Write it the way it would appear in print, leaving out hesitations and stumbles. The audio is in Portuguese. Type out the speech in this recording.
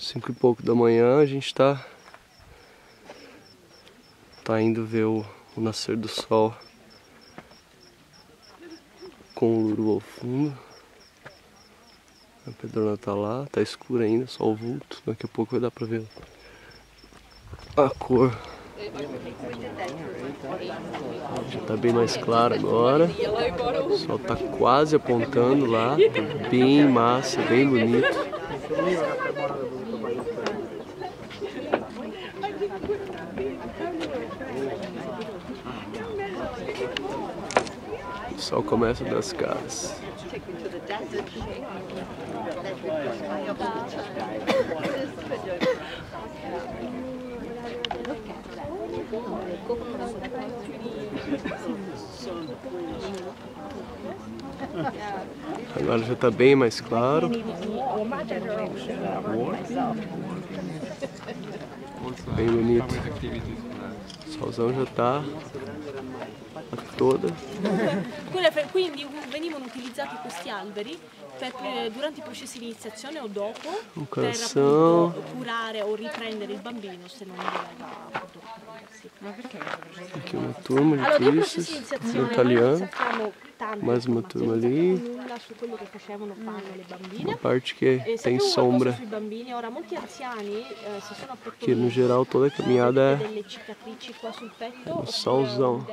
5 e pouco da manhã, a gente tá indo ver o nascer do sol com o Luru ao fundo. A pedrona tá lá, tá escura ainda, só o vulto. Daqui a pouco vai dar pra ver a cor. Já tá bem mais claro agora. O sol tá quase apontando lá. Tá bem massa, bem bonito. O sol começa das casas. Agora já está bem mais claro. Bem bonito. O solzão já está toda. Quindi venivano utilizzati questi alberi durante i processi di iniziazione o dopo per appunto curare o riprendere il bambino se non doveva appunto riprendersi. Ma perché? Aqui uma turma de turistas italiano, mais uma turma ali, uma parte que tem sombra, porque no geral toda a caminhada é no solzão.